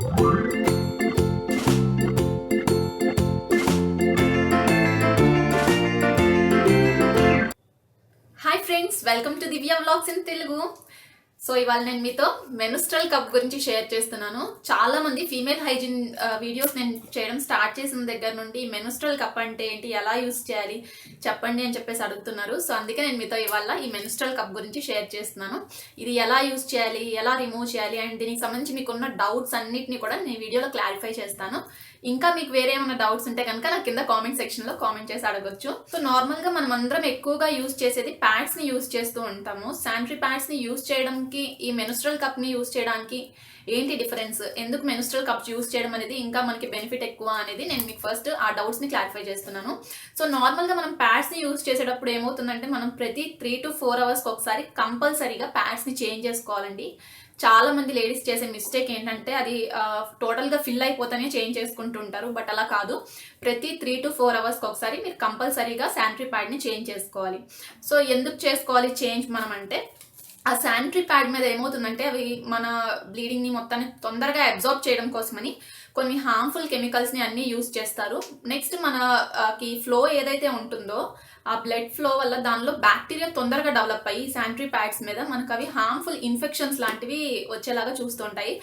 Hi friends, welcome to Divya vlogs in Telugu. So ఇవాళ నేను మీతో మెనుస్ట్రల్ కప్ గురించి షేర్ చేస్తున్నాను. చాలా మంది ఫీమేల్ హైజీన్ వీడియోస్ నేను చేయడం స్టార్ట్ చేసిన దగ్గర నుండి మెనుస్ట్రల్ కప్ అంటే ఏంటి, ఎలా యూస్ చేయాలి చెప్పండి అని చెప్పేసి అడుగుతున్నారు. సో అందుకే నేను మీతో ఇవాళ ఈ మెనుస్ట్రల్ కప్ గురించి షేర్ చేస్తున్నాను. ఇది ఎలా యూస్ చేయాలి, ఎలా రిమూవ్ చేయాలి అండ్ దీనికి సంబంధించి మీకున్న డౌట్స్ అన్నిటిని కూడా నేను వీడియోలో క్లారిఫై చేస్తాను. ఇంకా మీకు వేరే ఏమైనా డౌట్స్ ఉంటే కనుక నాకు కింద కామెంట్ సెక్షన్ లో కామెంట్ చేసి అడగొచ్చు. సో నార్మల్ గా మనం అందరం ఎక్కువగా యూస్ చేసేది ప్యాడ్స్ ని యూస్ చేస్తూ ఉంటాము. శానిటరీ ప్యాడ్స్ ని యూస్ చేయడానికి ఈ మెనుస్ట్రల్ కప్ ని యూస్ చేయడానికి ఏంటి డిఫరెన్స్, ఎందుకు మెనుస్ట్రల్ కప్స్ యూస్ చేయడం అనేది ఇంకా మనకి బెనిఫిట్ ఎక్కువ అనేది నేను మీకు ఫస్ట్ ఆ డౌట్స్ ని క్లారిఫై చేస్తున్నాను. సో నార్మల్ గా మనం ప్యాడ్స్ ని యూస్ చేసేటప్పుడు ఏమవుతుందంటే మనం ప్రతి 3 to 4 hours ఒకసారి కంపల్సరీగా ప్యాడ్స్ ని చేంజ్ చేసుకోవాలండి. చాలా మంది లేడీస్ చేసే మిస్టేక్ ఏంటంటే అది టోటల్ గా ఫిల్ అయిపోతేనే చేంజ్ చేసుకుంటూ ఉంటారు. బట్ అలా కాదు, ప్రతి 3 to 4 hours ఒకసారి మీరు కంపల్సరీగా శానిటరీ ప్యాడ్ ని చేంజ్ చేసుకోవాలి. సో ఎందుకు చేసుకోవాలి చేంజ్ మనం అంటే, ఆ శానిటరీ ప్యాడ్ మీద ఏమవుతుందంటే అవి మన బ్లీడింగ్ ని మొత్తాన్ని తొందరగా అబ్జార్బ్ చేయడం కోసమని కొన్ని హార్మ్ఫుల్ కెమికల్స్ ని అన్ని యూస్ చేస్తారు. నెక్స్ట్ మనకి ఫ్లో ఏదైతే ఉంటుందో ఆ బ్లడ్ ఫ్లో వల్ల దానిలో బ్యాక్టీరియా తొందరగా డెవలప్ అయ్యి శానిటరీ ప్యాడ్స్ మీద మనకు అవి హార్మ్ఫుల్ ఇన్ఫెక్షన్స్ లాంటివి వచ్చేలాగా చూస్తుంటాయి.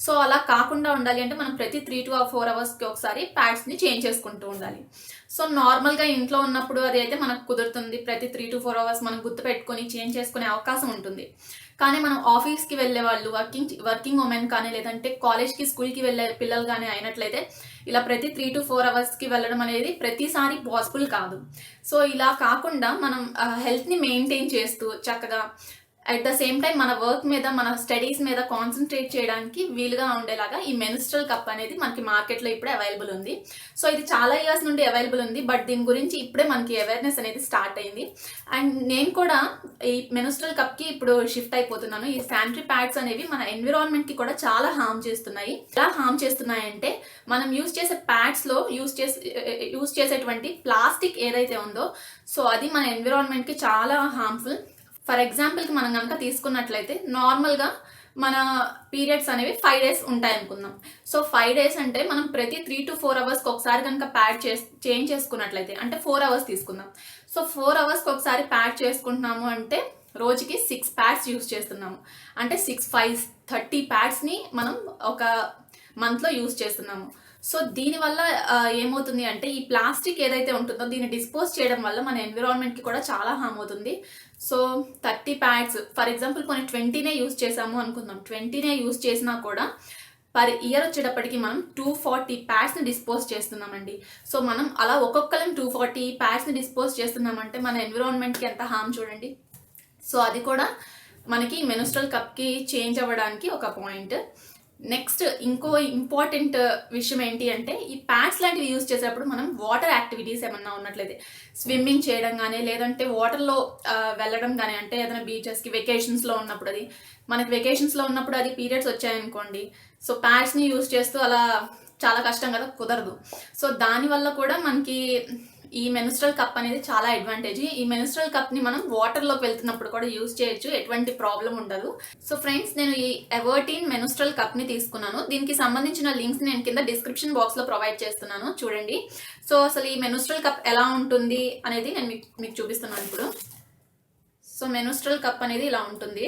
సో అలా కాకుండా ఉండాలి అంటే మనం ప్రతి 3 to 4 hours కి ఒకసారి ప్యాడ్స్ ని చేంజ్ చేసుకుంటూ ఉండాలి. సో నార్మల్ గా ఇంట్లో ఉన్నప్పుడు అది అయితే మనకు కుదురుతుంది, ప్రతి 3 to 4 hours మనం గుర్తు పెట్టుకొని చేంజ్ చేసుకునే అవకాశం ఉంటుంది. కానీ మనం ఆఫీస్కి వెళ్ళే వాళ్ళు, వర్కింగ్ ఉమెన్ కానీ లేదంటే కాలేజ్కి స్కూల్కి వెళ్ళే పిల్లలు కానీ అయినట్లయితే ఇలా ప్రతి 3 to 4 hours కి వెళ్ళడం అనేది ప్రతిసారి పాసిబుల్ కాదు. సో ఇలా కాకుండా మనం హెల్త్ని మెయింటైన్ చేస్తూ చక్కగా అట్ ద సేమ్ టైం మన వర్క్ మీద, మన స్టడీస్ మీద కాన్సన్ట్రేట్ చేయడానికి వీలుగా ఉండేలాగా ఈ మెనుస్ట్రల్ కప్ అనేది మనకి మార్కెట్లో ఇప్పుడే అవైలబుల్ ఉంది. సో ఇది చాలా ఇయర్స్ నుండి అవైలబుల్ ఉంది, బట్ దీని గురించి ఇప్పుడే మనకి అవేర్నెస్ అనేది స్టార్ట్ అయింది. అండ్ నేను కూడా ఈ మెనుస్ట్రల్ కప్కి ఇప్పుడు షిఫ్ట్ అయిపోతున్నాను. ఈ శానిటరీ ప్యాడ్స్ అనేవి మన ఎన్విరాన్మెంట్కి కూడా చాలా హార్మ్ చేస్తున్నాయి. ఎలా హార్మ్ చేస్తున్నాయంటే, మనం యూస్ చేసే ప్యాడ్స్లో యూస్ చేసేటువంటి ప్లాస్టిక్ ఏదైతే ఉందో సో అది మన ఎన్విరాన్మెంట్కి చాలా హార్మ్ఫుల్. ఫర్ ఎగ్జాంపుల్కి మనం కనుక తీసుకున్నట్లయితే నార్మల్గా మన పీరియడ్స్ అనేవి 5 days ఉంటాయి అనుకుందాం. సో 5 days అంటే మనం ప్రతి 3 to 4 hours ఒకసారి కనుక ప్యాడ్ చేంజ్ చేసుకున్నట్లయితే, అంటే 4 hours తీసుకుందాం. సో 4 hours ఒకసారి ప్యాడ్ చేసుకుంటున్నాము అంటే రోజుకి 6 ప్యాడ్స్ యూస్ చేస్తున్నాము. అంటే 6 5 30 ప్యాడ్స్ని మనం ఒక మంత్లో యూస్ చేస్తున్నాము. సో దీనివల్ల ఏమవుతుంది అంటే ఈ ప్లాస్టిక్ ఏదైతే ఉంటుందో దీన్ని డిస్పోజ్ చేయడం వల్ల మన ఎన్విరాన్మెంట్కి కూడా చాలా హార్మ్ అవుతుంది. సో 30 ప్యాడ్స్ ఫర్ ఎగ్జాంపుల్ కొన్ని 20నే యూస్ చేసాము అనుకుందాం. 20నే యూస్ చేసినా కూడా పర్ ఇయర్ వచ్చేటప్పటికి మనం 240 ప్యాడ్స్ని డిస్పోజ్ చేస్తున్నామండి. సో మనం అలా ఒక్కొక్కరం 240 ప్యాడ్స్ని డిస్పోజ్ చేస్తున్నామంటే మన ఎన్విరాన్మెంట్కి ఎంత హార్మ్ చూడండి. సో అది కూడా మనకి మెనుస్ట్రల్ కప్కి చేంజ్ అవ్వడానికి ఒక పాయింట్. నెక్స్ట్ ఇంకో ఇంపార్టెంట్ విషయం ఏంటి అంటే, ఈ ప్యాడ్స్ లాంటివి యూజ్ చేసేటప్పుడు మనం వాటర్ యాక్టివిటీస్ ఏమన్నా ఉన్నట్లయితే స్విమ్మింగ్ చేయడం కానీ లేదంటే వాటర్లో వెళ్ళడం కానీ, అంటే ఏదైనా బీచెస్కి వెకేషన్స్లో ఉన్నప్పుడు, అది మనకి వెకేషన్స్లో ఉన్నప్పుడు అది పీరియడ్స్ వచ్చాయనుకోండి, సో ప్యాడ్స్ని యూజ్ చేస్తూ అలా చాలా కష్టం కదా, కుదరదు. సో దానివల్ల కూడా మనకి ఈ మెనుస్ట్రల్ కప్ అనేది చాలా అడ్వాంటేజ్. ఈ మెనుస్ట్రల్ కప్ ని మనం వాటర్ లోకి వెళ్తున్నప్పుడు కూడా యూజ్ చేయొచ్చు, ఎటువంటి ప్రాబ్లం ఉండదు. సో ఫ్రెండ్స్, నేను ఈ ఎవర్టీన్ మెనుస్ట్రల్ కప్ ని తీసుకున్నాను. దీనికి సంబంధించిన లింక్స్ నేను కింద డిస్క్రిప్షన్ బాక్స్ లో ప్రొవైడ్ చేస్తున్నాను, చూడండి. సో అసలు ఈ మెనుస్ట్రల్ కప్ ఎలా ఉంటుంది అనేది నేను మీకు చూపిస్తున్నాను ఇప్పుడు. సో మెనుస్ట్రల్ కప్ అనేది ఇలా ఉంటుంది.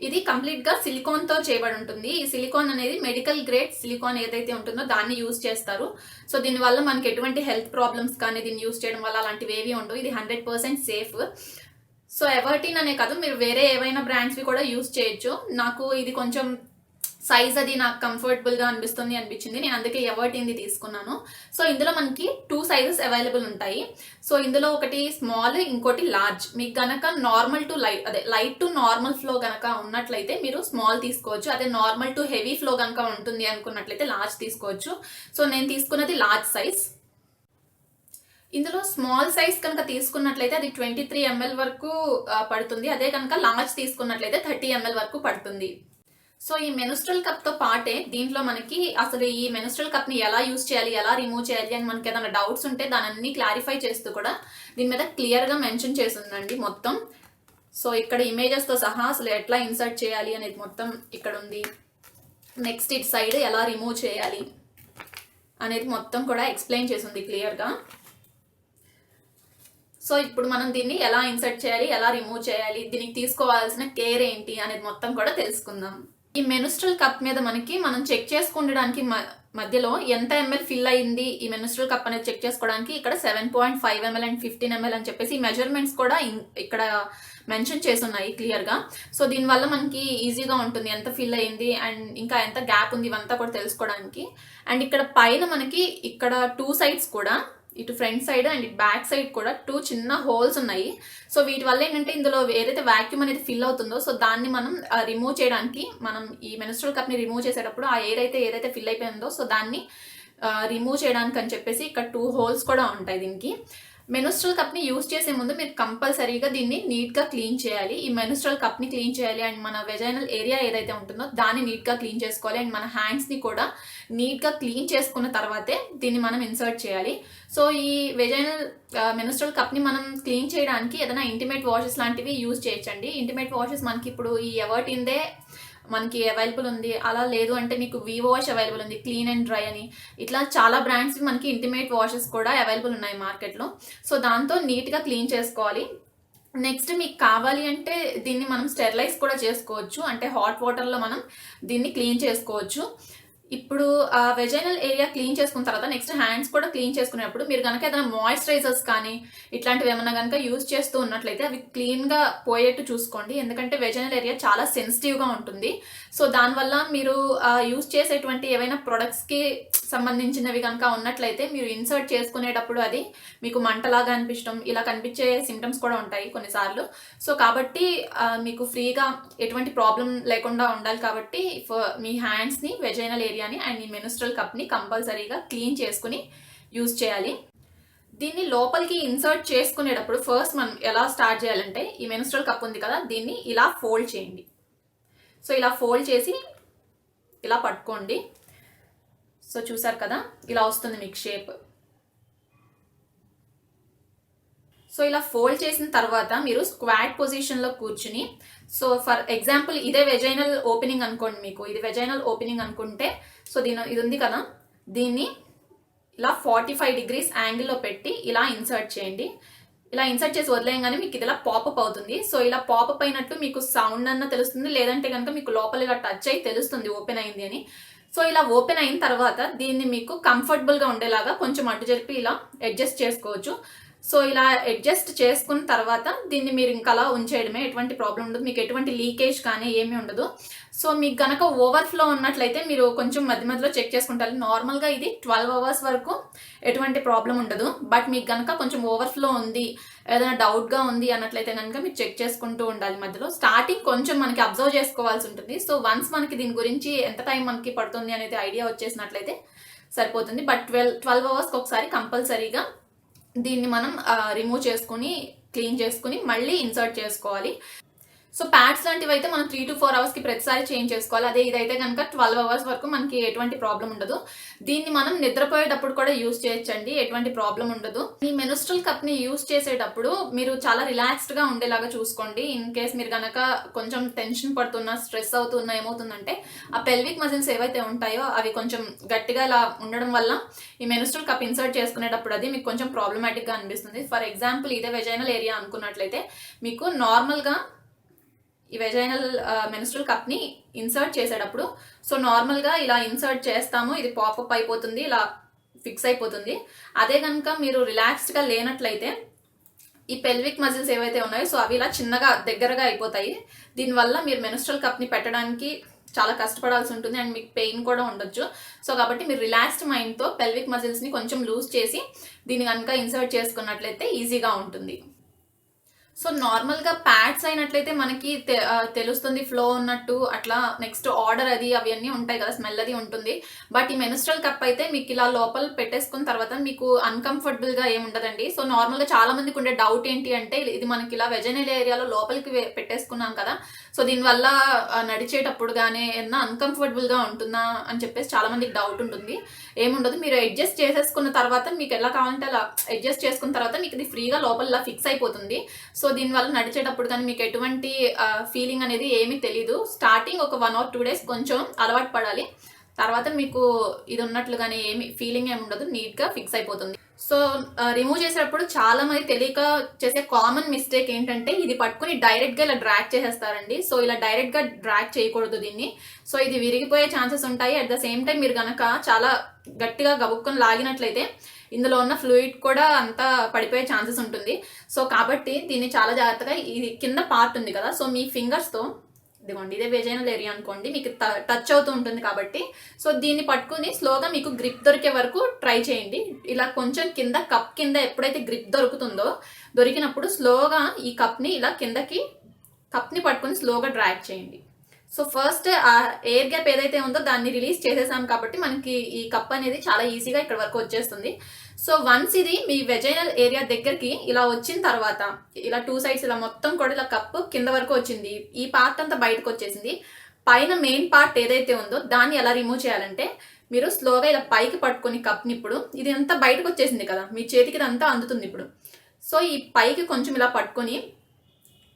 ఇది కంప్లీట్ గా సిలికాన్ తో చేయబడి ఉంటుంది. ఈ సిలికాన్ అనేది మెడికల్ గ్రేడ్ సిలికాన్ ఏదైతే ఉంటుందో దాన్ని యూజ్ చేస్తారు. సో దీనివల్ల మనకి ఎటువంటి హెల్త్ ప్రాబ్లమ్స్ కానీ దీన్ని యూజ్ చేయడం వల్ల అలాంటివి ఏవి ఉండవు. ఇది 100% సేఫ్. సో ఎవర్టీన్ అనే కాదు, మీరు వేరే ఏవైనా బ్రాండ్స్వి కూడా యూజ్ చేయొచ్చు. నాకు ఇది కొంచెం సైజ్ అది నాకు కంఫర్టబుల్గా అనిపించింది, నేను అందుకే ఎవర్టీన్ది తీసుకున్నాను. సో ఇందులో మనకి 2 sizes అవైలబుల్ ఉంటాయి. సో ఇందులో ఒకటి స్మాల్, ఇంకోటి లార్జ్. మీకు గనక normal to light to normal flow గనక ఉన్నట్లయితే మీరు స్మాల్ తీసుకోవచ్చు. అదే నార్మల్ టు హెవీ ఫ్లో గనక ఉంటుంది అనుకున్నట్లయితే లార్జ్ తీసుకోవచ్చు. సో నేను తీసుకున్నది లార్జ్ సైజ్. ఇందులో స్మాల్ సైజ్ కనుక తీసుకున్నట్లయితే అది 23 ml వరకు పడుతుంది. అదే కనుక లార్జ్ తీసుకున్నట్లయితే 30 ml వరకు పడుతుంది. సో ఈ మెనుస్ట్రల్ కప్ తో పాటే దీంట్లో మనకి అసలు ఈ మెనుస్ట్రల్ కప్ ని ఎలా యూజ్ చేయాలి, ఎలా రిమూవ్ చేయాలి అని మనకి ఏదైనా డౌట్స్ ఉంటే దాన్ని క్లారిఫై చేస్తూ కూడా దీని మీద క్లియర్ గా మెన్షన్ చేసి ఉందండి మొత్తం. సో ఇక్కడ ఇమేజెస్తో సహా అసలు ఎట్లా ఇన్సర్ట్ చేయాలి అనేది మొత్తం ఇక్కడ ఉంది. నెక్స్ట్ ఇటు సైడ్ ఎలా రిమూవ్ చేయాలి అనేది మొత్తం కూడా ఎక్స్ప్లెయిన్ చేసింది క్లియర్గా. సో ఇప్పుడు మనం దీన్ని ఎలా ఇన్సర్ట్ చేయాలి, ఎలా రిమూవ్ చేయాలి, దీనికి తీసుకోవాల్సిన కేర్ ఏంటి అనేది మొత్తం కూడా తెలుసుకుందాం. ఈ మెనుస్ట్రల్ కప్ మీద మనం చెక్ చేసుకుండడానికి మధ్యలో ఎంత ఎంఎల్ ఫిల్ అయింది ఈ మెనుస్ట్రల్ కప్ అనేది చెక్ చేసుకోవడానికి ఇక్కడ 7.5 ml అండ్ 15 ml అని చెప్పేసి మెజర్మెంట్స్ కూడా ఇక్కడ మెన్షన్ చేసి ఉన్నాయి క్లియర్గా. సో దీనివల్ల మనకి ఈజీగా ఉంటుంది ఎంత ఫిల్ అయింది అండ్ ఇంకా ఎంత గ్యాప్ ఉంది ఇవంతా కూడా తెలుసుకోవడానికి. అండ్ ఇక్కడ పైన మనకి ఇక్కడ 2 సైడ్స్ కూడా, ఇటు ఫ్రంట్ సైడ్ అండ్ ఇటు బ్యాక్ సైడ్ కూడా 2 చిన్న హోల్స్ ఉన్నాయి. సో వీటి వల్ల ఏంటంటే ఇందులో ఏదైతే వాక్యూమ్ అనేది ఫిల్ అవుతుందో సో దాన్ని మనం రిమూవ్ చేయడానికి, మనం ఈ మెనుస్ట్రల్ కప్ని రిమూవ్ చేసేటప్పుడు ఆ ఎయిర్ అయితే ఏదైతే ఫిల్ అయిపోయిందో సో దాన్ని రిమూవ్ చేయడానికి అని చెప్పేసి ఇక్కడ 2 హోల్స్ కూడా ఉంటాయి దీనికి. మెనుస్ట్రల్ కప్ని యూజ్ చేసే ముందు మీరు కంపల్సరీగా దీన్ని నీట్గా క్లీన్ చేయాలి. ఈ మెనుస్ట్రల్ కప్ని క్లీన్ చేయాలి అండ్ మన వెజైనల్ ఏరియా ఏదైతే ఉంటుందో దాన్ని నీట్గా క్లీన్ చేసుకోవాలి అండ్ మన హ్యాండ్స్ని కూడా నీట్గా క్లీన్ చేసుకున్న తర్వాతే దీన్ని మనం ఇన్సర్ట్ చేయాలి. సో ఈ వెజైనల్ మెనుస్ట్రల్ కప్ని మనం క్లీన్ చేయడానికి ఏదైనా ఇంటిమేట్ వాషెస్ లాంటివి యూజ్ చేయొచ్చండి. ఇంటిమేట్ వాషెస్ మనకి ఇప్పుడు ఈ ఎవర్టిందే మనకి అవైలబుల్ ఉంది, అలా లేదు అంటే మీకు వివో వాష్ అవైలబుల్ ఉంది, క్లీన్ అండ్ డ్రై అని, ఇట్లా చాలా బ్రాండ్స్ మనకి ఇంటిమేట్ వాషెస్ కూడా అవైలబుల్ ఉన్నాయి మార్కెట్లో. సో దాంతో నీట్గా క్లీన్ చేసుకోవాలి. నెక్స్ట్ మీకు కావాలి అంటే దీన్ని మనం స్టెరిలైజ్ కూడా చేసుకోవచ్చు, అంటే హాట్ వాటర్లో మనం దీన్ని క్లీన్ చేసుకోవచ్చు. ఇప్పుడు వెజైనల్ ఏరియా క్లీన్ చేసుకున్న తర్వాత నెక్స్ట్ హ్యాండ్స్ కూడా క్లీన్ చేసుకునేటప్పుడు మీరు కనుక ఏదైనా మాయిశ్చరైజర్స్ కానీ ఇట్లాంటివి ఏమన్నా కనుక యూజ్ చేస్తూ ఉన్నట్లయితే అవి క్లీన్గా పోయేట్టు చూసుకోండి, ఎందుకంటే వెజైనల్ ఏరియా చాలా సెన్సిటివ్గా ఉంటుంది. సో దానివల్ల మీరు యూజ్ చేసేటువంటి ఏవైనా ప్రొడక్ట్స్కి సంబంధించినవి కనుక ఉన్నట్లయితే మీరు ఇన్సర్ట్ చేసుకునేటప్పుడు అది మీకు మంటలాగా అనిపించడం ఇలా కనిపించే సిమ్టమ్స్ కూడా ఉంటాయి కొన్నిసార్లు. సో కాబట్టి మీకు ఫ్రీగా ఎటువంటి ప్రాబ్లం లేకుండా ఉండాలి కాబట్టి మీ హ్యాండ్స్ని వెజైనల్ ఏరియాని అండ్ ఈ మెనుస్ట్రల్ కప్ని కంపల్సరీగా క్లీన్ చేసుకుని యూజ్ చేయాలి. దీన్ని లోపలికి ఇన్సర్ట్ చేసుకునేటప్పుడు ఫస్ట్ మనం ఎలా స్టార్ట్ చేయాలంటే ఈ మెనుస్ట్రల్ కప్ ఉంది కదా దీన్ని ఇలా ఫోల్డ్ చేయండి. సో ఇలా ఫోల్డ్ చేసి ఇలా పట్టుకోండి. సో చూసారు కదా ఇలా వస్తుంది మీకు షేప్. సో ఇలా ఫోల్డ్ చేసిన తర్వాత మీరు స్క్వాట్ పొజిషన్లో కూర్చుని, సో ఫర్ ఎగ్జాంపుల్ ఇదే వెజైనల్ ఓపెనింగ్ అనుకోండి, మీకు ఇది వెజైనల్ ఓపెనింగ్ అనుకుంటే సో ఇది ఉంది కదా దీన్ని ఇలా 45 degrees యాంగిల్లో పెట్టి ఇలా ఇన్సర్ట్ చేయండి. ఇలా ఇన్సర్ట్ చేసి వదిలేయంగానే మీకు ఇది ఇలా పాపప్ అవుతుంది. సో ఇలా పాపప్ అయినట్టు మీకు సౌండ్ అన్న తెలుస్తుంది, లేదంటే కనుక మీకు లోపల ఇలా టచ్ అయ్యి తెలుస్తుంది ఓపెన్ అయింది అని. సో ఇలా ఓపెన్ అయిన తర్వాత దీన్ని మీకు కంఫర్టబుల్గా ఉండేలాగా కొంచెం అడ్డు జరిపి ఇలా అడ్జస్ట్ చేసుకోవచ్చు. సో ఇలా అడ్జస్ట్ చేసుకున్న తర్వాత దీన్ని మీరు ఇంకా అలా ఉంచేయడమే, ఎటువంటి ప్రాబ్లం ఉండదు, మీకు ఎటువంటి లీకేజ్ కానీ ఏమీ ఉండదు. సో మీకు కనుక ఓవర్ఫ్లో ఉన్నట్లయితే మీరు కొంచెం మధ్య మధ్యలో చెక్ చేసుకుంటారు. నార్మల్గా ఇది 12 hours వరకు ఎటువంటి ప్రాబ్లం ఉండదు. బట్ మీకు కనుక కొంచెం ఓవర్ఫ్లో ఉంది, ఏదైనా డౌట్గా ఉంది అన్నట్లయితే కనుక మీరు చెక్ చేసుకుంటూ ఉండాలి మధ్యలో. స్టార్టింగ్ కొంచెం మనకి అబ్జర్వ్ చేసుకోవాల్సి ఉంటుంది. సో వన్స్ మనకి దీని గురించి ఎంత టైం మనకి పడుతుంది అనేది ఐడియా వచ్చేసినట్లయితే సరిపోతుంది. బట్ 12 hours ఒకసారి కంపల్సరీగా దీన్ని మనం రిమూవ్ చేసుకుని క్లీన్ చేసుకుని మళ్ళీ ఇన్సర్ట్ చేసుకోవాలి. సో ప్యాడ్స్ లాంటివి అయితే మనం 3 to 4 hours ప్రతిసారి చేంజ్ చేసుకోవాలి. అదే ఇదైతే కనుక 12 hours వరకు మనకి ఎటువంటి ప్రాబ్లం ఉండదు. దీన్ని మనం నిద్రపోయేటప్పుడు కూడా యూజ్ చేయొచ్చండి, ఎటువంటి ప్రాబ్లం ఉండదు. ఈ మెనుస్ట్రల్ కప్ని యూజ్ చేసేటప్పుడు మీరు చాలా రిలాక్స్డ్గా ఉండేలాగా చూసుకోండి. ఇన్ కేస్ మీరు కనుక కొంచెం టెన్షన్ పడుతున్నా, స్ట్రెస్ అవుతున్నా ఏమవుతుందంటే ఆ పెల్విక్ మజిల్స్ ఏవైతే ఉంటాయో అవి కొంచెం గట్టిగా ఇలా ఉండడం వల్ల ఈ మెనుస్ట్రల్ కప్ ఇన్సర్ట్ చేసుకునేటప్పుడు అది మీకు కొంచెం ప్రాబ్లమాటిక్గా అనిపిస్తుంది. ఫర్ ఎగ్జాంపుల్ ఇదే వెజైనల్ ఏరియా అనుకున్నట్లయితే మీకు నార్మల్గా ఈ వెజైనల్ మెనుస్ట్రల్ కప్ని ఇన్సర్ట్ చేసేటప్పుడు సో నార్మల్గా ఇలా ఇన్సర్ట్ చేస్తాము, ఇది పాపప్ అయిపోతుంది, ఇలా ఫిక్స్ అయిపోతుంది. అదే కనుక మీరు రిలాక్స్డ్గా లేనట్లయితే ఈ పెల్విక్ మజిల్స్ ఏవైతే ఉన్నాయో సో అవి ఇలా చిన్నగా దగ్గరగా అయిపోతాయి. దీనివల్ల మీరు మెనుస్ట్రల్ కప్ని పెట్టడానికి చాలా కష్టపడాల్సి ఉంటుంది అండ్ మీకు పెయిన్ కూడా ఉండొచ్చు. సో కాబట్టి మీరు రిలాక్స్డ్ మైండ్తో పెల్విక్ మజిల్స్ని కొంచెం లూజ్ చేసి దీన్ని కనుక ఇన్సర్ట్ చేసుకున్నట్లయితే ఈజీగా ఉంటుంది. సో నార్మల్గా ప్యాడ్స్ అయినట్లయితే మనకి తెలుస్తుంది ఫ్లో ఉన్నట్టు, అట్లా నెక్స్ట్ ఆర్డర్ అది అవన్నీ ఉంటాయి కదా, స్మెల్ అది ఉంటుంది. బట్ ఈ మెనుస్ట్రల్ కప్ అయితే మీకు ఇలా లోపల పెట్టేసుకున్న తర్వాత మీకు అన్కంఫర్టబుల్గా ఏముండదండి. సో నార్మల్గా చాలా మందికి ఉండే డౌట్ ఏంటి అంటే ఇది మనకి ఇలా వెజైనల్ ఏరియాలో లోపలికి పెట్టేసుకున్నాం కదా, సో దీనివల్ల నడిచేటప్పుడు కానీ ఏమన్నా అన్కంఫర్టబుల్గా ఉంటుందా అని చెప్పేసి చాలా మందికి డౌట్ ఉంటుంది. ఏముండదు, మీరు అడ్జస్ట్ చేసేసుకున్న తర్వాత మీకు ఎలా కావాలంటే అలా అడ్జస్ట్ చేసుకున్న తర్వాత మీకు ఇది ఫ్రీగా లోపల ఫిక్స్ అయిపోతుంది. సో దీనివల్ల నడిచేటప్పుడు కానీ మీకు ఎటువంటి ఫీలింగ్ అనేది ఏమీ తెలీదు. స్టార్టింగ్ ఒక 1 or 2 days కొంచెం అలవాటు పడాలి. తర్వాత మీకు ఇది ఉన్నట్లుగానే ఏమి ఫీలింగ్ ఏమి ఉండదు, నీట్గా ఫిక్స్ అయిపోతుంది. సో రిమూవ్ చేసేటప్పుడు చాలా మంది తెలియక చేసే కామన్ మిస్టేక్ ఏంటంటే ఇది పట్టుకుని డైరెక్ట్గా ఇలా డ్రాగ్ చేసేస్తారండి. సో ఇలా డైరెక్ట్గా డ్రాగ్ చేయకూడదు దీన్ని. సో ఇది విరిగిపోయే ఛాన్సెస్ ఉంటాయి. అట్ ద సేమ్ టైం మీరు కనుక చాలా గట్టిగా గబుక్కొని లాగినట్లయితే ఇందులో ఉన్న ఫ్లూయిడ్ కూడా అంతా పడిపోయే ఛాన్సెస్ ఉంటుంది. సో కాబట్టి దీన్ని చాలా జాగ్రత్తగా, ఇది కింద పార్ట్ ఉంది కదా, సో మీ ఫింగర్స్తో ఇదిగోండి, ఇదే వెజైనల్ ఏరియా అనుకోండి, మీకు టచ్ అవుతూ ఉంటుంది కాబట్టి సో దీన్ని పట్టుకుని స్లోగా మీకు గ్రిప్ దొరికే వరకు ట్రై చేయండి. ఇలా కొంచెం కింద కప్ కింద ఎప్పుడైతే గ్రిప్ దొరికినప్పుడు స్లోగా ఈ కప్ని ఇలా కప్ని పట్టుకుని స్లోగా డ్రాగ్ చేయండి. సో ఫస్ట్ ఆ ఎయిర్ గ్యాప్ ఏదైతే ఉందో దాన్ని రిలీజ్ చేసేసాం కాబట్టి మనకి ఈ కప్ అనేది చాలా ఈజీగా ఇక్కడ వరకు వచ్చేస్తుంది. సో వన్స్ ఇది మీ వెజైనల్ ఏరియా దగ్గరికి ఇలా వచ్చిన తర్వాత ఇలా 2 sides ఇలా మొత్తం కూడా ఇలా కప్పు కింద వరకు వచ్చింది, ఈ పార్ట్ అంతా బయటకు వచ్చేసింది. పైన మెయిన్ పార్ట్ ఏదైతే ఉందో దాన్ని ఎలా రిమూవ్ చేయాలంటే మీరు స్లోగా ఇలా పైకి పట్టుకుని కప్ని, ఇప్పుడు ఇది అంతా బయటకు వచ్చేసింది కదా, మీ చేతికి ఇదంతా అందుతుంది ఇప్పుడు. సో ఈ పైకి కొంచెం ఇలా పట్టుకొని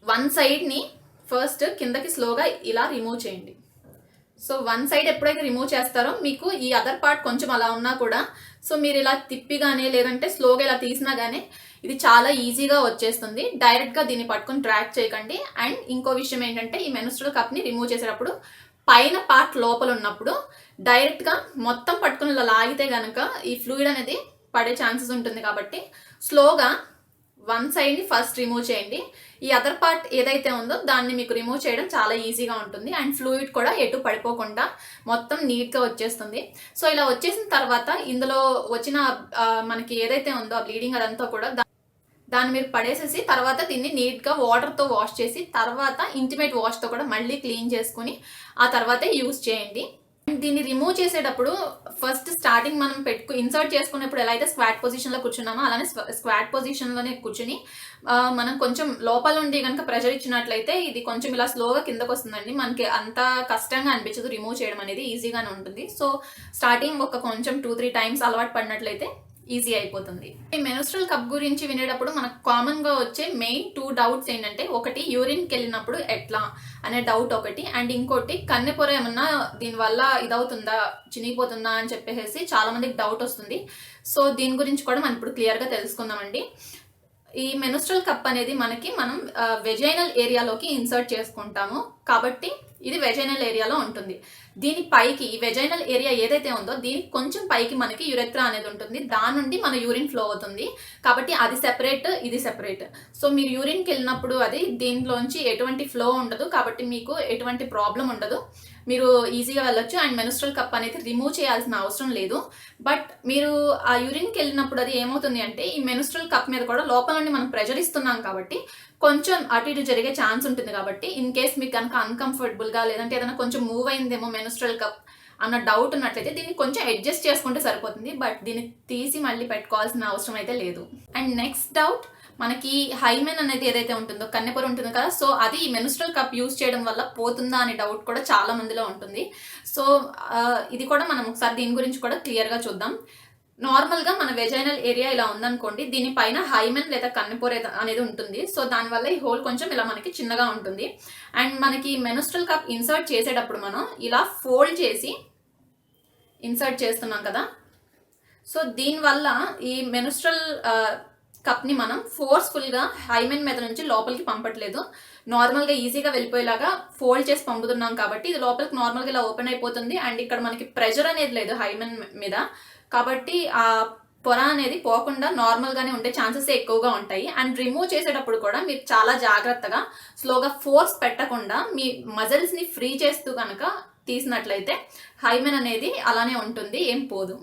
వన్ సైడ్ని ఫస్ట్ కిందకి స్లోగా ఇలా రిమూవ్ చేయండి. సో వన్ సైడ్ ఎప్పుడైతే రిమూవ్ చేస్తారో మీకు ఈ అదర్ పార్ట్ కొంచెం అలా ఉన్నా కూడా సో మీరు ఇలా తిప్పిగానే లేదంటే స్లోగా ఇలా తీసినా గానీ ఇది చాలా ఈజీగా వచ్చేస్తుంది. డైరెక్ట్గా దీన్ని పట్టుకొని డ్రాగ్ చేయకండి. అండ్ ఇంకో విషయం ఏంటంటే ఈ మెన్స్ట్రువల్ కప్ని రిమూవ్ చేసేటప్పుడు పైన పార్ట్ లోపల ఉన్నప్పుడు డైరెక్ట్గా మొత్తం పట్టుకుని ఇలా లాగితే కనుక ఈ ఫ్లూయిడ్ అనేది పడే ఛాన్సెస్ ఉంటుంది. కాబట్టి స్లోగా వన్ సైడ్ని ఫస్ట్ రిమూవ్ చేయండి. ఈ అదర్ పార్ట్ ఏదైతే ఉందో దాన్ని మీకు రిమూవ్ చేయడం చాలా ఈజీగా ఉంటుంది. అండ్ ఫ్లూయిడ్ కూడా ఎటు పడిపోకుండా మొత్తం నీట్గా వచ్చేస్తుంది. సో ఇలా వచ్చేసిన తర్వాత ఇందులో వచ్చిన మనకి ఏదైతే ఉందో ఆ బ్లీడింగ్ అదంతా కూడా దాన్ని మీరు పడేసేసి తర్వాత దీన్ని నీట్గా వాటర్తో వాష్ చేసి తర్వాత ఇంటిమేట్ వాష్తో కూడా మళ్ళీ క్లీన్ చేసుకుని ఆ తర్వాతే యూజ్ చేయండి. దీన్ని రిమూవ్ చేసేటప్పుడు ఫస్ట్ స్టార్టింగ్ మనం ఇన్సర్ట్ చేసుకునేప్పుడు ఎలా అయితే స్క్వాట్ పొజిషన్లో కూర్చున్నామో అలానే స్క్వాట్ పొజిషన్లోనే కూర్చుని మనం కొంచెం లోపల నుండి కనుక ప్రెషర్ ఇచ్చినట్లయితే ఇది కొంచెం ఇలా స్లోగా కిందకు వస్తుందండి. మనకి అంత కష్టంగా అనిపించదు, రిమూవ్ చేయడం అనేది ఈజీగానే ఉంటుంది. సో స్టార్టింగ్ ఒక కొంచెం 2-3 times అలవాటు పడినట్లయితే ఈజీ అయిపోతుంది. ఈ మెన్స్ట్రువల్ కప్ గురించి వినేటప్పుడు మనకు కామన్గా వచ్చే మెయిన్ 2 doubts ఏంటంటే, ఒకటి యూరిన్కి వెళ్ళినప్పుడు ఎట్లా అనే డౌట్ ఒకటి, అండ్ ఇంకోటి కన్నెపొర ఏమన్నా దీనివల్ల ఇదవుతుందా చినిగిపోతుందా అని చెప్పేసి చాలా మందికి డౌట్ వస్తుంది. సో దీని గురించి కూడా మనం ఇప్పుడు క్లియర్గా తెలుసుకుందామండి. ఈ మెన్స్ట్రువల్ కప్ అనేది మనం వెజైనల్ ఏరియాలోకి ఇన్సర్ట్ చేసుకుంటాము కాబట్టి ఇది వెజైనల్ ఏరియాలో ఉంటుంది. దీని పైకి ఈ వెజైనల్ ఏరియా ఏదైతే ఉందో దీనికి కొంచెం పైకి మనకి యురెత్రా అనేది ఉంటుంది, దాని నుండి మన యూరిన్ ఫ్లో అవుతుంది. కాబట్టి అది సెపరేట్, ఇది సెపరేట్. సో మీరు యూరిన్కి వెళ్ళినప్పుడు అది దీంట్లోంచి ఎటువంటి ఫ్లో ఉండదు కాబట్టి మీకు ఎటువంటి ప్రాబ్లం ఉండదు, మీరు ఈజీగా వెళ్ళొచ్చు. అండ్ మెన్స్ట్రువల్ కప్ అనేది రిమూవ్ చేయాల్సిన అవసరం లేదు. బట్ మీరు ఆ యూరిన్కి వెళ్ళినప్పుడు అది ఏమవుతుంది అంటే ఈ మెన్స్ట్రువల్ కప్ మీద కూడా లోపల నుండి మనం ప్రెషర్ ఇస్తున్నాం కాబట్టి కొంచెం అటు ఇటు జరిగే ఛాన్స్ ఉంటుంది. కాబట్టి ఇన్ కేస్ మీకు కనుక అన్కంఫర్టబుల్గా లేదంటే ఏదైనా కొంచెం మూవ్ అయిందేమో మెన్స్ట్రువల్ కప్ అన్న డౌట్ ఉన్నట్లయితే దీన్ని కొంచెం అడ్జస్ట్ చేసుకుంటే సరిపోతుంది. బట్ దీన్ని తీసి మళ్ళీ పెట్టుకోవాల్సిన అవసరం అయితే లేదు. అండ్ నెక్స్ట్ డౌట్, మనకి హైమెన్ అనేది ఏదైతే ఉంటుందో కన్నెపొర ఉంటుంది కదా, సో అది ఈ మెన్స్ట్రువల్ కప్ యూజ్ చేయడం వల్ల పోతుందా అనే డౌట్ కూడా చాలా మందిలో ఉంటుంది. సో ఇది కూడా మనం ఒకసారి దీని గురించి కూడా క్లియర్గా చూద్దాం. నార్మల్గా మన వెజైనల్ ఏరియా ఇలా ఉందనుకోండి, దీనిపైన హైమెన్ లేదా కన్నెపొర అనేది ఉంటుంది. సో దానివల్ల ఈ హోల్ కొంచెం ఇలా మనకి చిన్నగా ఉంటుంది. అండ్ మనకి మెన్స్ట్రువల్ కప్ ఇన్సర్ట్ చేసేటప్పుడు మనం ఇలా ఫోల్డ్ చేసి ఇన్సర్ట్ చేస్తున్నాం కదా, సో దీనివల్ల ఈ మెన్స్ట్రువల్ కప్ని మనం ఫోర్స్ఫుల్గా హైమెన్ మీద నుంచి లోపలికి పంపట్లేదు, నార్మల్గా ఈజీగా వెళ్ళిపోయేలాగా ఫోల్డ్ చేసి పంపుతున్నాం కాబట్టి ఇది లోపలికి నార్మల్గా ఇలా ఓపెన్ అయిపోతుంది. అండ్ ఇక్కడ మనకి ప్రెషర్ అనేది లేదు హైమెన్ మీద కాబట్టి ఆ పొర అనేది పోకుండా నార్మల్గానే ఉండే ఛాన్సెస్ ఎక్కువగా ఉంటాయి. అండ్ రిమూవ్ చేసేటప్పుడు కూడా మీరు చాలా జాగ్రత్తగా స్లోగా ఫోర్స్ పెట్టకుండా మీ మజిల్స్ని ఫ్రీ చేస్తూ కనుక తీసినట్లయితే హైమెన్ అనేది అలానే ఉంటుంది, ఏం పోదు.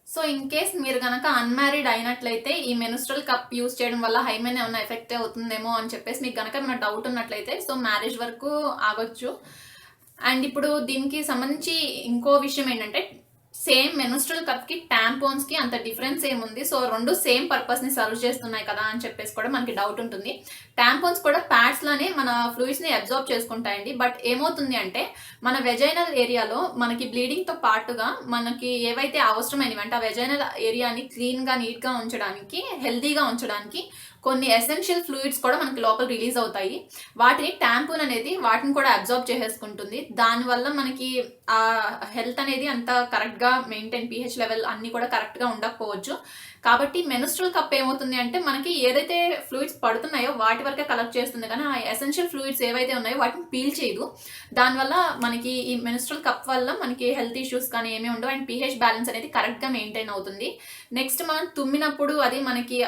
సో ఇన్ కేస్ మీరు కనుక అన్మ్యారీడ్ అయినట్లయితే ఈ మెన్స్ట్రువల్ కప్ యూజ్ చేయడం వల్ల హైమెన్ ఏమైనా ఎఫెక్ట్ అవుతుందేమో అని చెప్పేసి మీకు కనుక ఏమైనా డౌట్ ఉన్నట్లయితే సో మ్యారేజ్ వరకు ఆగొచ్చు. అండ్ ఇప్పుడు దీనికి సంబంధించి ఇంకో విషయం ఏంటంటే, సేమ్ మెన్స్ట్రువల్ కప్కి ట్యాంపోన్స్కి అంత డిఫరెన్స్ ఏముంది, సో రెండు సేమ్ పర్పస్ని సర్వ్ చేస్తున్నాయి కదా అని చెప్పేసి కూడా మనకి డౌట్ ఉంటుంది. ట్యాంపోన్స్ కూడా ప్యాడ్స్లోనే మన ఫ్లూయిడ్స్ని అబ్జార్బ్ చేసుకుంటాయండి. బట్ ఏమవుతుంది అంటే మన వెజైనల్ ఏరియాలో మనకి బ్లీడింగ్తో పాటుగా మనకి ఏవైతే అవసరమైనవి అంటే ఆ వెజైనల్ ఏరియాని క్లీన్గా నీట్గా ఉంచడానికి హెల్తీగా ఉంచడానికి కొన్ని ఎసెన్షియల్ ఫ్లూయిడ్స్ కూడా మనకి లోపల రిలీజ్ అవుతాయి. వాటిని ట్యాంపూన్ అనేది వాటిని కూడా అబ్జార్బ్ చేసేసుకుంటుంది. దానివల్ల మనకి ఆ హెల్త్ అనేది అంత కరెక్ట్గా మెయింటైన్, pH లెవెల్ అన్నీ కూడా కరెక్ట్గా ఉండకపోవచ్చు. కాబట్టి మెనుస్ట్రల్ కప్ ఏమవుతుంది అంటే మనకి ఏదైతే ఫ్లూయిడ్స్ పడుతున్నాయో వాటి వరకే కలెక్ట్ చేస్తుంది, కానీ ఆ ఎసెన్షియల్ ఫ్లూయిడ్స్ ఏవైతే ఉన్నాయో వాటిని పీల్ చేయదు. దానివల్ల మనకి ఈ మెనుస్ట్రల్ కప్ వల్ల మనకి హెల్త్ ఇష్యూస్ కానీ ఏమీ ఉండవు అండ్ pH బ్యాలెన్స్ అనేది కరెక్ట్గా మెయింటైన్ అవుతుంది. నెక్స్ట్ మనం తుమ్మినప్పుడు అది మనకి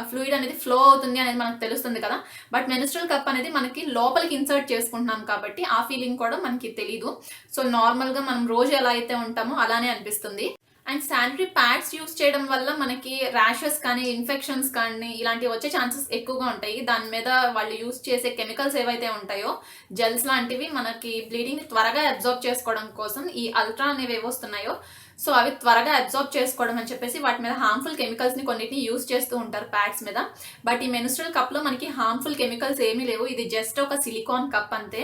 ఫ్లూయిడ్ అనేది ఫ్లో అవుతుంది అనేది మనకు తెలుస్తుంది కదా, బట్ మెనుస్ట్రల్ కప్ అనేది మనకి లోపలికి ఇన్సర్ట్ చేసుకుంటున్నాం కాబట్టి ఆ ఫీలింగ్ కూడా మనకి తెలీదు. సో నార్మల్గా మనం రోజు ఎలా అయితే ఉంటామో అలానే అనిపిస్తుంది. అండ్ శానిటరీ ప్యాడ్స్ యూస్ చేయడం వల్ల మనకి ర్యాషెస్ కానీ ఇన్ఫెక్షన్స్ కానీ ఇలాంటివి వచ్చే ఛాన్సెస్ ఎక్కువగా ఉంటాయి. దాని మీద వాళ్ళు యూస్ చేసే కెమికల్స్ ఏవైతే ఉంటాయో జెల్స్ లాంటివి మనకి బ్లీడింగ్ త్వరగా అబ్జార్బ్ చేసుకోవడం కోసం ఈ అల్ట్రా అనేవి వస్తున్నాయో, సో అవి త్వరగా అబ్జార్బ్ చేసుకోవడం అని చెప్పేసి వాటి మీద హార్మ్ఫుల్ కెమికల్స్ని కొన్నిటిని యూస్ చేస్తూ ఉంటారు ప్యాడ్స్ మీద. బట్ ఈ మెనుస్ట్రల్ కప్లో మనకి హార్మ్ఫుల్ కెమికల్స్ ఏమీ లేవు. ఇది జస్ట్ ఒక సిలికాన్ కప్ అంతే.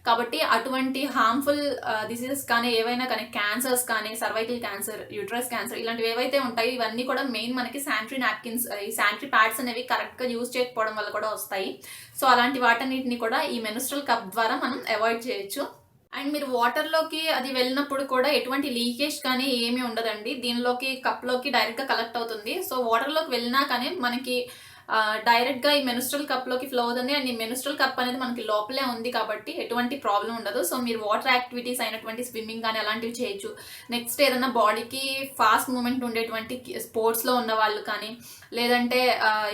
కాబట్టి అటువంటి హార్మ్ఫుల్ డిసీజెస్ కానీ ఏవైనా కానీ, క్యాన్సర్స్ కానీ, సర్వైకల్ క్యాన్సర్, యూట్రస్ క్యాన్సర్ ఇలాంటివి ఏవైతే ఉంటాయో ఇవన్నీ కూడా మెయిన్ మనకి శానిటరీ నాప్కిన్స్, ఈ శానిటరీ ప్యాడ్స్ అనేవి కరెక్ట్గా యూజ్ చేయకపోవడం వల్ల కూడా వస్తాయి. సో అలాంటి వాటన్నిటిని కూడా ఈ మెనుస్ట్రల్ కప్ ద్వారా మనం అవాయిడ్ చేయొచ్చు. అండ్ మీరు వాటర్లోకి అది వెళ్ళినప్పుడు కూడా ఎటువంటి లీకేజ్ కానీ ఏమీ ఉండదండి. దీనిలోకి కప్లోకి డైరెక్ట్గా కలెక్ట్ అవుతుంది. సో వాటర్లోకి వెళ్ళినా కానీ మనకి డైరెక్ట్గా ఈ మెనుస్ట్రల్ కప్లోకి ఫ్లో అవుతుంది. అండ్ ఈ మెనుస్ట్రల్ కప్ అనేది మనకి లోపలే ఉంది కాబట్టి ఎటువంటి ప్రాబ్లం ఉండదు. సో మీరు వాటర్ యాక్టివిటీస్ అయినటువంటి స్విమ్మింగ్ కానీ అలాంటివి చేయొచ్చు. నెక్స్ట్ ఏదైనా బాడీకి ఫాస్ట్ మూమెంట్ ఉండేటువంటి స్పోర్ట్స్లో ఉన్న వాళ్ళు కానీ, లేదంటే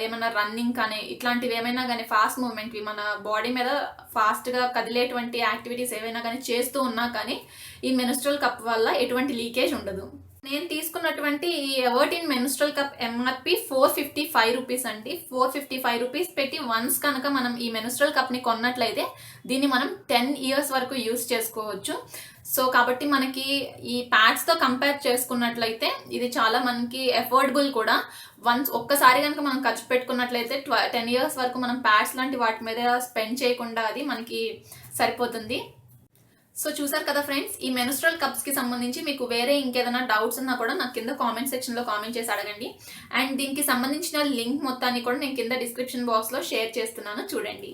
ఏమైనా రన్నింగ్ కానీ ఇట్లాంటివి ఏమైనా కానీ ఫాస్ట్ మూమెంట్వి మన బాడీ మీద ఫాస్ట్గా కదిలేటువంటి యాక్టివిటీస్ ఏవైనా కానీ చేస్తూ ఉన్నా కానీ ఈ మెనుస్ట్రల్ కప్ వల్ల ఎటువంటి లీకేజ్ ఉండదు. నేను తీసుకున్నటువంటి ఈ ఎవర్టీన్ మెనుస్ట్రల్ కప్ ఎంఆర్పి 455 రూపీస్ అండి. 455 రూపీస్ పెట్టి వన్స్ కనుక మనం ఈ మెనుస్ట్రల్ కప్ని కొన్నట్లయితే దీన్ని మనం 10 years వరకు యూస్ చేసుకోవచ్చు. సో కాబట్టి మనకి ఈ ప్యాడ్స్తో కంపేర్ చేసుకున్నట్లయితే ఇది చాలా మనకి అఫోర్డబుల్ కూడా. వన్స్ ఒక్కసారి కనుక మనం ఖర్చు పెట్టుకున్నట్లయితే 10 years వరకు మనం ప్యాడ్స్ లాంటి వాటి మీద స్పెండ్ చేయకుండా అది మనకి సరిపోతుంది. సో చూసారు కదా ఫ్రెండ్స్, ఈ మెనుస్ట్రల్ కప్స్కి సంబంధించి మీకు వేరే ఇంకేదైనా డౌట్స్ ఉన్నా కూడా నాకు కింద కామెంట్ సెక్షన్లో కామెంట్ చేసి అడగండి. అండ్ దీనికి సంబంధించిన లింక్ మొత్తాన్ని కూడా నేను కింద డిస్క్రిప్షన్ బాక్స్లో షేర్ చేస్తున్నాను, చూడండి.